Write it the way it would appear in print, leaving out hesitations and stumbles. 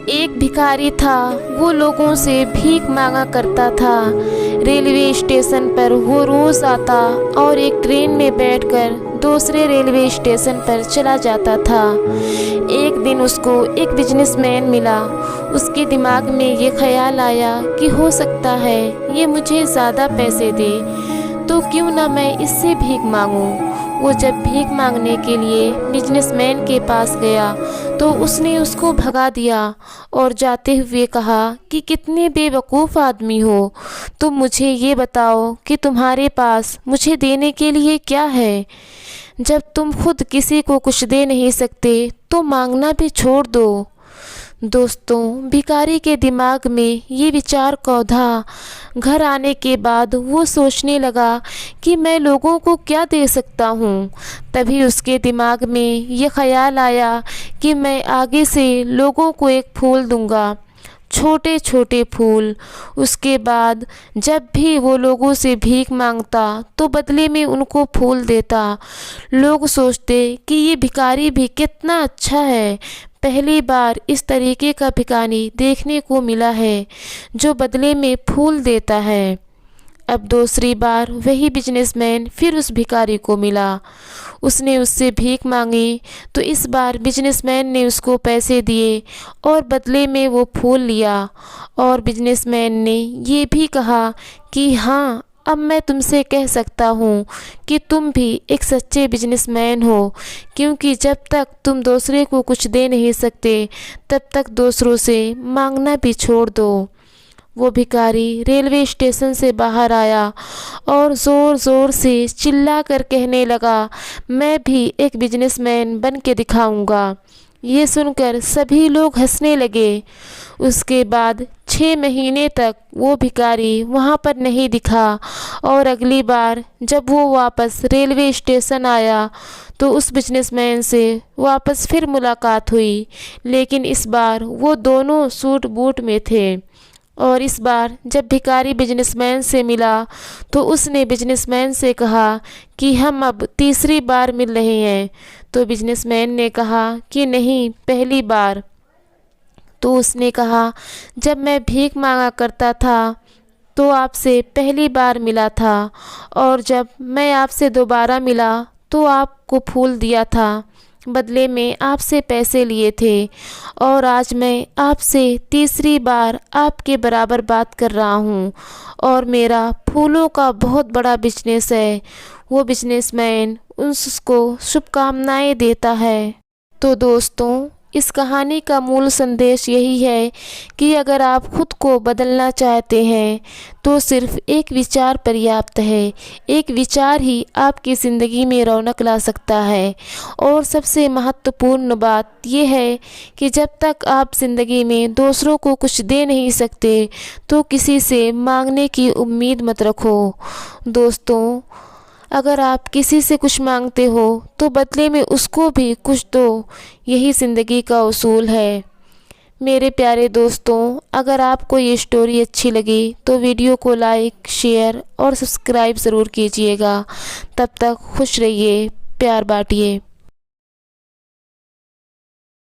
एक भिखारी था, वो लोगों से भीख मांगा करता था। रेलवे स्टेशन पर वो रोज़ आता और एक ट्रेन में बैठकर दूसरे रेलवे स्टेशन पर चला जाता था। एक दिन उसको एक बिजनेसमैन मिला। उसके दिमाग में ये ख्याल आया कि हो सकता है ये मुझे ज़्यादा पैसे दे, तो क्यों ना मैं इससे भीख मांगूं। वो जब भीख मांगने के लिए बिजनेसमैन के पास गया तो उसने उसको भगा दिया और जाते हुए कहा कि कितने बेवकूफ़ आदमी हो, तुम मुझे ये बताओ कि तुम्हारे पास मुझे देने के लिए क्या है। जब तुम खुद किसी को कुछ दे नहीं सकते तो मांगना भी छोड़ दो। दोस्तों, भिखारी के दिमाग में ये विचार कौधा। घर आने के बाद वो सोचने लगा कि मैं लोगों को क्या दे सकता हूँ। तभी उसके दिमाग में ये ख्याल आया कि मैं आगे से लोगों को एक फूल दूंगा, छोटे छोटे फूल। उसके बाद जब भी वो लोगों से भीख मांगता तो बदले में उनको फूल देता। लोग सोचते कि ये भिखारी भी कितना अच्छा है, पहली बार इस तरीके का भिखारी देखने को मिला है जो बदले में फूल देता है। अब दूसरी बार वही बिजनेसमैन फिर उस भिखारी को मिला। उसने उससे भीख मांगी तो इस बार बिजनेसमैन ने उसको पैसे दिए और बदले में वो फूल लिया। और बिजनेसमैन ने ये भी कहा कि हाँ, अब मैं तुमसे कह सकता हूँ कि तुम भी एक सच्चे बिजनेसमैन हो, क्योंकि जब तक तुम दूसरे को कुछ दे नहीं सकते तब तक दूसरों से मांगना भी छोड़ दो। वो भिखारी रेलवे स्टेशन से बाहर आया और ज़ोर ज़ोर से चिल्ला कर कहने लगा, मैं भी एक बिजनेसमैन बन के दिखाऊँगा। ये सुनकर सभी लोग हंसने लगे। उसके बाद 6 महीने तक वो भिखारी वहाँ पर नहीं दिखा और अगली बार जब वो वापस रेलवे स्टेशन आया तो उस बिजनेसमैन से वापस फिर मुलाकात हुई, लेकिन इस बार वो दोनों सूट बूट में थे। और इस बार जब भिखारी बिजनेसमैन से मिला तो उसने बिजनेसमैन से कहा कि हम अब तीसरी बार मिल रहे हैं। तो बिजनेसमैन ने कहा कि नहीं, पहली बार। तो उसने कहा, जब मैं भीख मांगा करता था तो आपसे पहली बार मिला था, और जब मैं आपसे दोबारा मिला तो आपको फूल दिया था, बदले में आपसे पैसे लिए थे, और आज मैं आपसे तीसरी बार आपके बराबर बात कर रहा हूँ और मेरा फूलों का बहुत बड़ा बिजनेस है। वो बिजनेसमैन उसको शुभकामनाएं देता है। तो दोस्तों, इस कहानी का मूल संदेश यही है कि अगर आप खुद को बदलना चाहते हैं तो सिर्फ एक विचार पर्याप्त है। एक विचार ही आपकी ज़िंदगी में रौनक ला सकता है। और सबसे महत्वपूर्ण बात यह है कि जब तक आप ज़िंदगी में दूसरों को कुछ दे नहीं सकते तो किसी से मांगने की उम्मीद मत रखो। दोस्तों, अगर आप किसी से कुछ मांगते हो तो बदले में उसको भी कुछ दो, यही ज़िंदगी का उसूल है। मेरे प्यारे दोस्तों, अगर आपको ये स्टोरी अच्छी लगी तो वीडियो को लाइक, शेयर और सब्सक्राइब ज़रूर कीजिएगा। तब तक खुश रहिए, प्यार बांटिए।